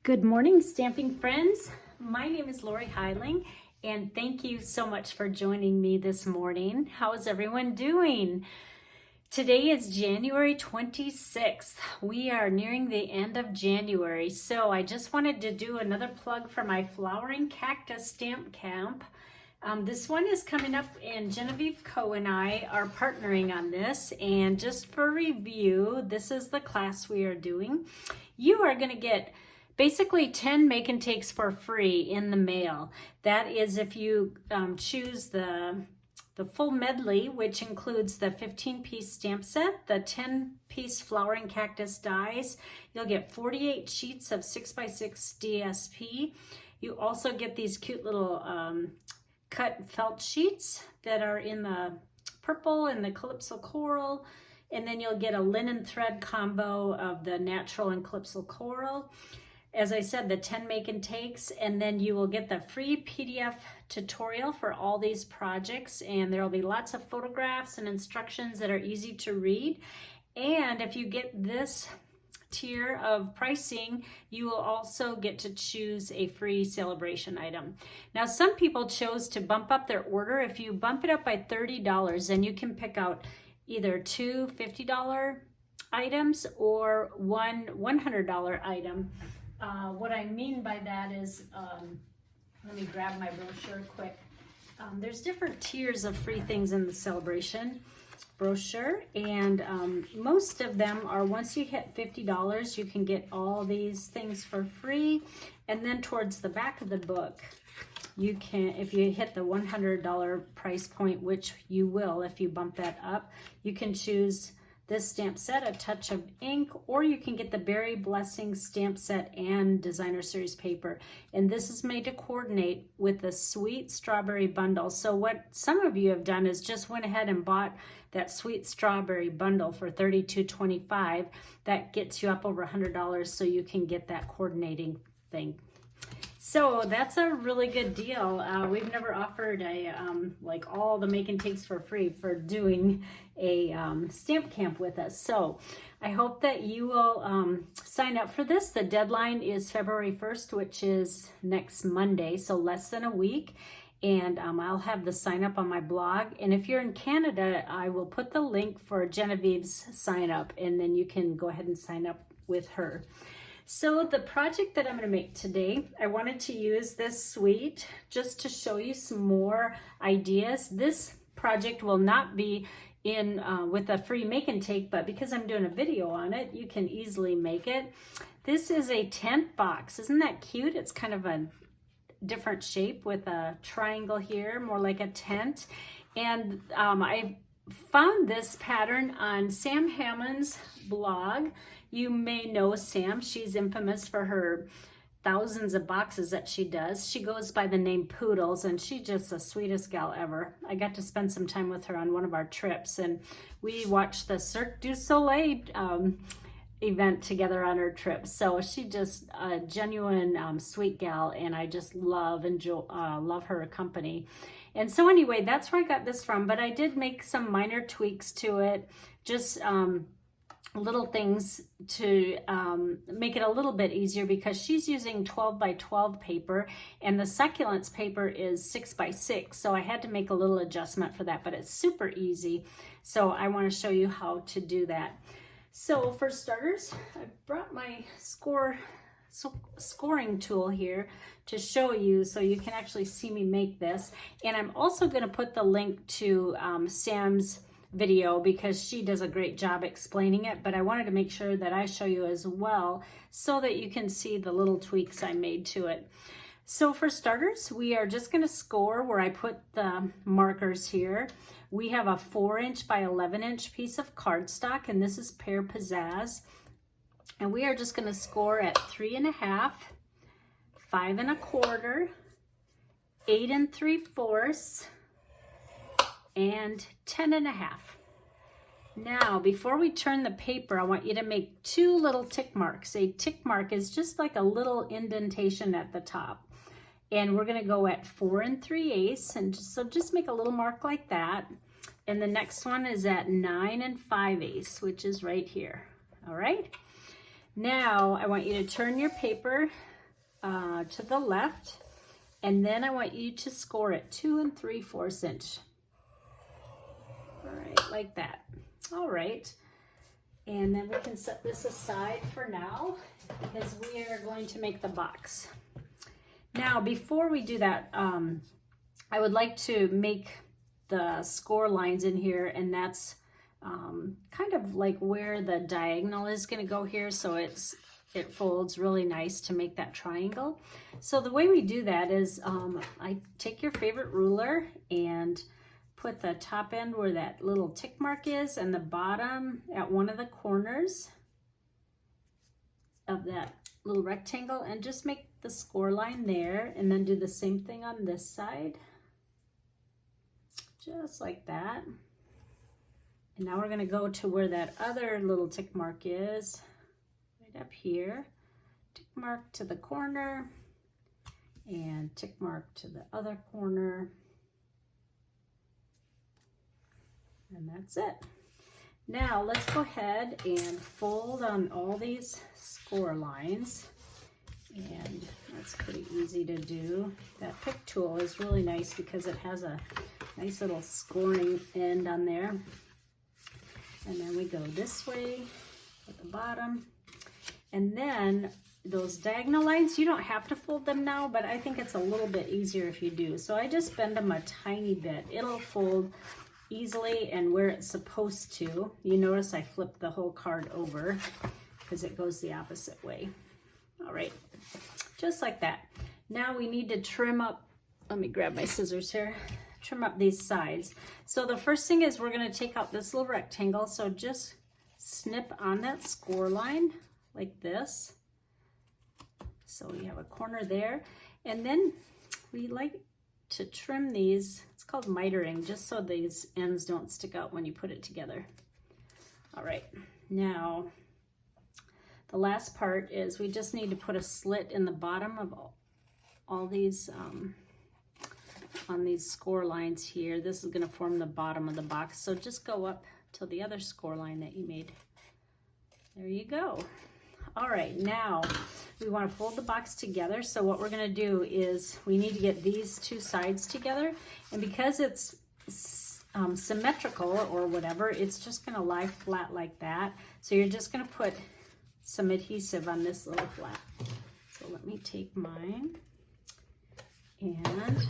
Good morning, stamping friends. My name is Lorri Heiling, and thank you so much for joining me this morning. How is everyone doing? Today is January 26th. We are nearing the end of January, so I just wanted to do another plug for my Flowering Cactus Stamp Camp. This one is coming up, and Genevieve Coe and I are partnering on this. And just for review, this is the class we are doing. You are going to get basically 10 make and takes for free in the mail. That is if you choose the full medley, which includes the 15-piece stamp set, the 10-piece flowering cactus dies. You'll get 48 sheets of 6x6 DSP. You also get these cute little cut felt sheets that are in the purple and the Calypso Coral. And then you'll get a linen thread combo of the natural and Calypso Coral. As I said, the 10 make and takes, and then you will get the free PDF tutorial for all these projects, and there will be lots of photographs and instructions that are easy to read. And if you get this tier of pricing, you will also get to choose a free celebration item. Now, some people chose to bump up their order. If you bump it up by $30, then you can pick out either two $50 items or one $100 item. What I mean by that is, let me grab my brochure quick. There's different tiers of free things in the celebration brochure, and most of them are once you hit $50, you can get all these things for free. And then towards the back of the book, you can, if you hit the $100 price point, which you will if you bump that up, you can choose this stamp set, A Touch of Ink, or you can get the Berry Blessing stamp set and designer series paper. And this is made to coordinate with the Sweet Strawberry bundle. So what some of you have done is just went ahead and bought that Sweet Strawberry bundle for $32.25. That gets you up over $100, so you can get that coordinating thing. So that's a really good deal. We've never offered a like all the make and takes for free for doing a stamp camp with us. So I hope that you will sign up for this. The deadline is February 1st, which is next Monday, so less than a week. And I'll have the sign up on my blog. And if you're in Canada, I will put the link for Genevieve's sign up, and then you can go ahead and sign up with her. So the project that I'm going to make today, I wanted to use this suite just to show you some more ideas. This project will not be in with a free make and take, but because I'm doing a video on it, you can easily make it. This is a tent box. Isn't that cute? It's kind of a different shape with a triangle here, more like a tent. And I found this pattern on Sam Hammond's blog. You may know Sam. She's infamous for her thousands of boxes that she does. She goes by the name Poodles, and she's just the sweetest gal ever. I got to spend some time with her on one of our trips, and we watched the Cirque du Soleil event together on her trip. So she's just a genuine sweet gal, and I just love her company. And so anyway, that's where I got this from, but I did make some minor tweaks to it, just little things to make it a little bit easier, because she's using 12 by 12 paper and the succulents paper is 6x6. So I had to make a little adjustment for that, but it's super easy. So I want to show you how to do that. So for starters, I brought my scoring tool here to show you, so you can actually see me make this. And I'm also going to put the link to Sam's video, because she does a great job explaining it, but I wanted to make sure that I show you as well so that you can see the little tweaks I made to it. So for starters, we are just going to score where I put the markers here. We have a 4-inch by 11-inch piece of cardstock, and this is Pear Pizzazz. And we are just going to score at 3.5, 5 1/4, 8 3/4, and 10 1/2. Now, before we turn the paper, I want you to make 2 little tick marks. A tick mark is just like a little indentation at the top. And we're going to go at 4 3/8, and so just make a little mark like that. And the next one is at 9 5/8, which is right here. All right. Now I want you to turn your paper to the left, and then I want you to score it 2 3/4 inch. All right, like that. All right, and then we can set this aside for now because we are going to make the box. Now, before we do that, I would like to make the score lines in here, and that's kind of like where the diagonal is going to go here, so it folds really nice to make that triangle. So the way we do that is I take your favorite ruler and put the top end where that little tick mark is and the bottom at one of the corners of that little rectangle, and just make the score line there, and then do the same thing on this side, just like that. And now we're going to go to where that other little tick mark is, right up here. Tick mark to the corner, and tick mark to the other corner. And that's it. Now let's go ahead and fold on all these score lines. And that's pretty easy to do. That pick tool is really nice because it has a nice little scoring end on there. And then we go this way at the bottom. And then those diagonal lines, you don't have to fold them now, but I think it's a little bit easier if you do. So I just bend them a tiny bit. It'll fold easily and where it's supposed to. You notice I flipped the whole card over because it goes the opposite way. All right, just like that. Now we need to trim up, let me grab my scissors here, trim up these sides. So the first thing is we're going to take out this little rectangle, so just snip on that score line like this. So we have a corner there, and then we like to trim these, it's called mitering, just so these ends don't stick out when you put it together. All right, now the last part is we just need to put a slit in the bottom of all these on these score lines here. This is going to form the bottom of the box, so just go up to the other score line that you made. There you go. All right, now we want to fold the box together. So what we're going to do is we need to get these two sides together, and because it's symmetrical or whatever, it's just going to lie flat like that. So you're just going to put some adhesive on this little flap. So let me take mine and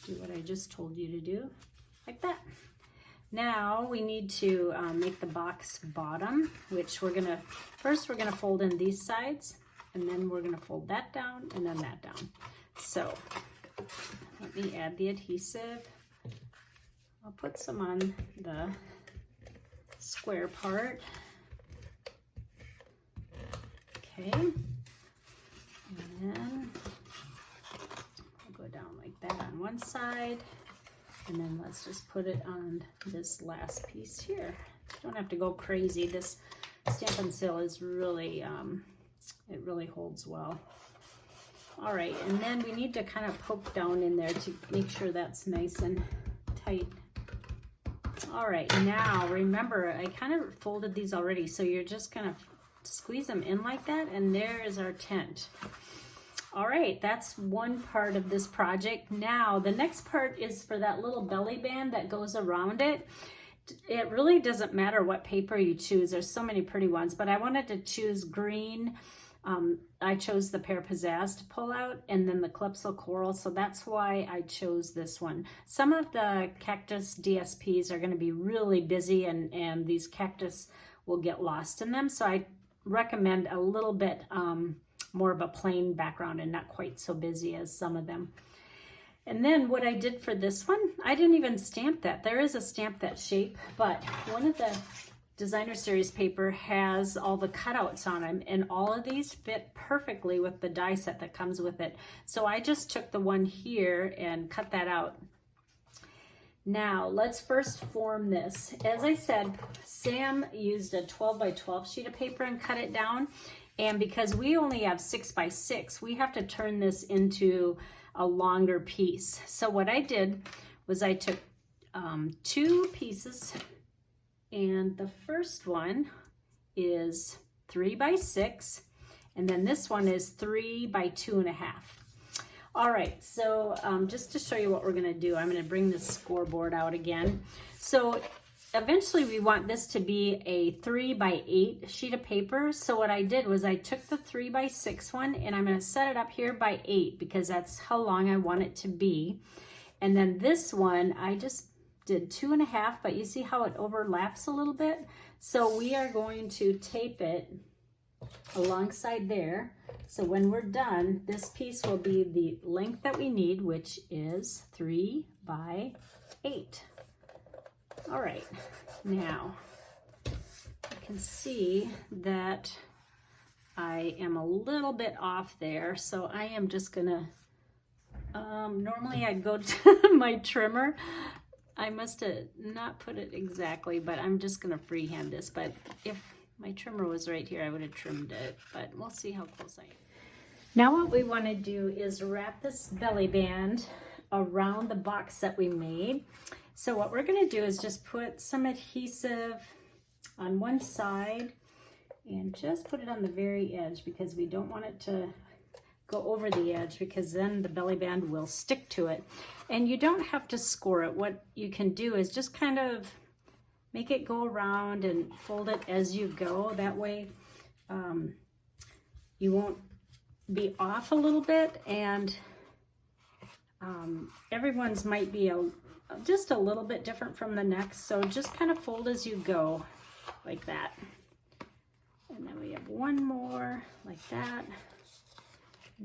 do what I just told you to do, like that. Now we need to make the box bottom, which we're gonna fold in these sides, and then we're gonna fold that down and then that down. So let me add the adhesive. I'll put some on the square part. Okay, and then I'll go down like that on one side, and then let's just put it on this last piece here. You don't have to go crazy. This Stampin' Seal is really, it really holds well. All right, and then we need to kind of poke down in there to make sure that's nice and tight. All right, now remember, I kind of folded these already, so you're just gonna squeeze them in like that, and there is our tent. All right, that's one part of this project. Now the next part is for that little belly band that goes around it. It really doesn't matter what paper you choose. There's so many pretty ones, but I wanted to choose green. I chose the Pear Pizzazz to pull out, and then the Calypso Coral, so that's why I chose this one. Some of the Cactus DSPs are going to be really busy, and these cactus will get lost in them, so I recommend a little bit more of a plain background and not quite so busy as some of them. And then what I did for this one, I didn't even stamp that. There is a stamp that shape, but one of the Designer Series paper has all the cutouts on them, and all of these fit perfectly with the die set that comes with it. So I just took the one here and cut that out. Now let's first form this. As I said, Sam used a 12 by 12 sheet of paper and cut it down. And because we only have 6 by 6, we have to turn this into a longer piece. So what I did was I took 2 pieces, and the first one is 3 by 6, And then this one is 3 by 2.5. All right, so just to show you what we're gonna do, I'm gonna bring this scoreboard out again. So eventually we want this to be a 3 by 8 sheet of paper. So what I did was I took the 3 by 6 one and I'm gonna set it up here by 8 because that's how long I want it to be. And then this one, I just did 2.5, but you see how it overlaps a little bit? So we are going to tape it alongside there. So when we're done, this piece will be the length that we need, which is 3 by 8. All right, now you can see that I am a little bit off there. So I am just gonna, normally I'd go to my trimmer. I must have not put it exactly, but I'm just gonna freehand this. But if my trimmer was right here, I would have trimmed it, but we'll see how close I am. Now what we want to do is wrap this belly band around the box that we made. So what we're going to do is just put some adhesive on one side and just put it on the very edge because we don't want it to go over the edge because then the belly band will stick to it. And you don't have to score it. What you can do is just kind of make it go around and fold it as you go. That way you won't be off a little bit, and everyone's might be just a little bit different from the next. So just kind of fold as you go like that. And then we have one more like that.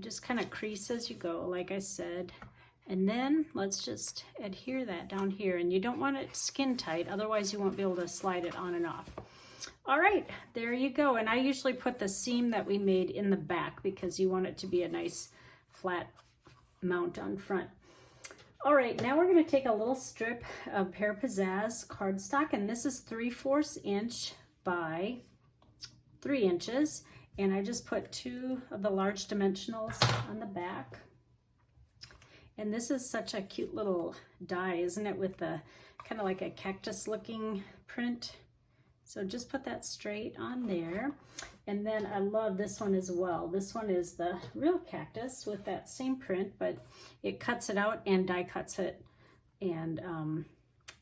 Just kind of crease as you go, like I said. And then let's just adhere that down here. And you don't want it skin tight, otherwise you won't be able to slide it on and off. All right, there you go. And I usually put the seam that we made in the back because you want it to be a nice flat mount on front. All right, now we're going to take a little strip of Pear Pizzazz cardstock, and this is 3/4 inch by 3 inches. And I just put 2 of the large dimensionals on the back. And this is such a cute little die, isn't it, with the kind of like a cactus looking print. So just put that straight on there. And then I love this one as well. This one is the real cactus with that same print, but it cuts it out and die cuts it and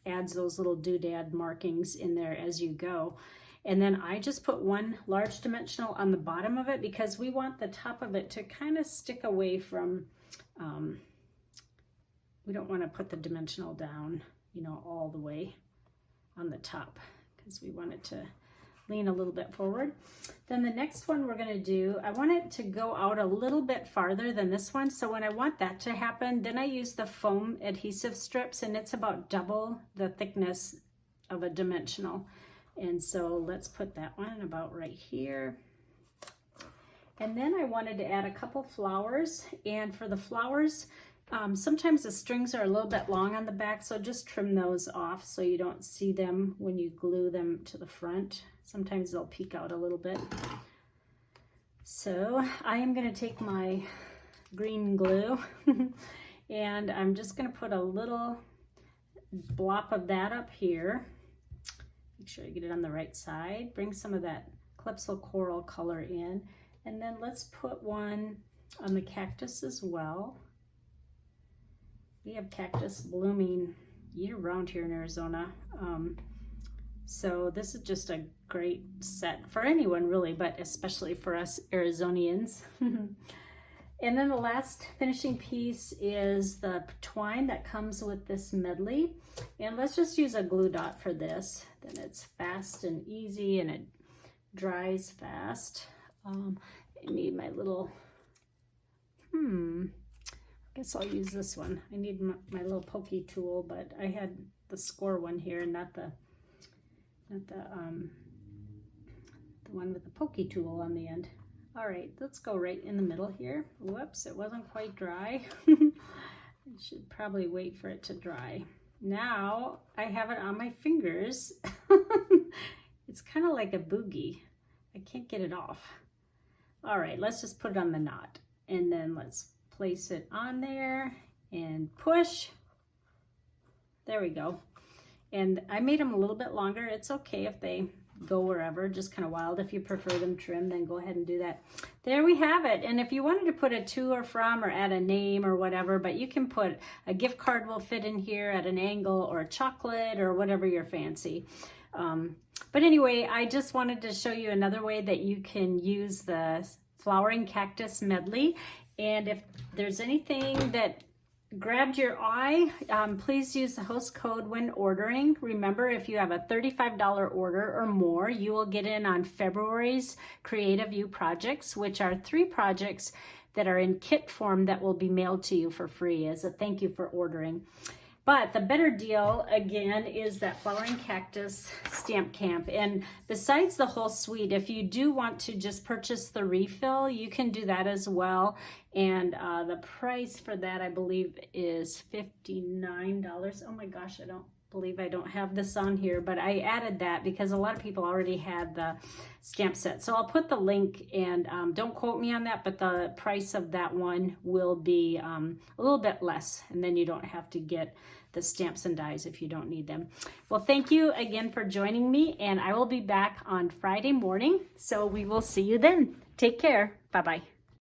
adds those little doodad markings in there as you go. And then I just put 1 large dimensional on the bottom of it because we want the top of it to kind of stick away from, we don't want to put the dimensional down, you know, all the way on the top because we want it to lean a little bit forward. Then the next one we're going to do, I want it to go out a little bit farther than this one. So when I want that to happen, then I use the foam adhesive strips, and it's about double the thickness of a dimensional. And so let's put that one about right here. And then I wanted to add a couple flowers, and for the flowers, sometimes the strings are a little bit long on the back, so just trim those off so you don't see them when you glue them to the front. Sometimes they'll peek out a little bit. So I am going to take my green glue and I'm just going to put a little blop of that up here. Make sure you get it on the right side. Bring some of that Calypso Coral color in, and then let's put one on the cactus as well. We have cactus blooming year-round here in Arizona. So this is just a great set for anyone really, but especially for us Arizonians. And then the last finishing piece is the twine that comes with this medley. And let's just use a glue dot for this. Then it's fast and easy and it dries fast. I need my little, I guess I'll use this one. I need my little pokey tool, but I had the score one here, not the one with the pokey tool on the end. All right, let's go right in the middle here. Whoops, it wasn't quite dry. I should probably wait for it to dry. Now I have it on my fingers. It's kind of like a boogie. I can't get it off. All right, let's just put it on the knot, and then let's place it on there and push. There we go. And I made them a little bit longer. It's okay if they go wherever, just kind of wild. If you prefer them trimmed, then go ahead and do that. There we have it. And if you wanted to put a to or from or add a name or whatever, but you can put a gift card will fit in here at an angle, or a chocolate, or whatever you're fancy. But anyway, I just wanted to show you another way that you can use the flowering cactus medley. And if there's anything that grabbed your eye, please use the host code when ordering. Remember, if you have a $35 order or more, you will get in on February's Creative You projects, which are 3 projects that are in kit form that will be mailed to you for free as a thank you for ordering. But the better deal, again, is that Flowering Cactus Stamp Camp. And besides the whole suite, if you do want to just purchase the refill, you can do that as well. And the price for that, I believe, is $59. Oh my gosh, I don't believe I don't have this on here, but I added that because a lot of people already had the stamp set. So I'll put the link, and don't quote me on that, but the price of that one will be a little bit less, and then you don't have to get the stamps and dies if you don't need them. Well, thank you again for joining me, and I will be back on Friday morning, so we will see you then. Take care. Bye-bye.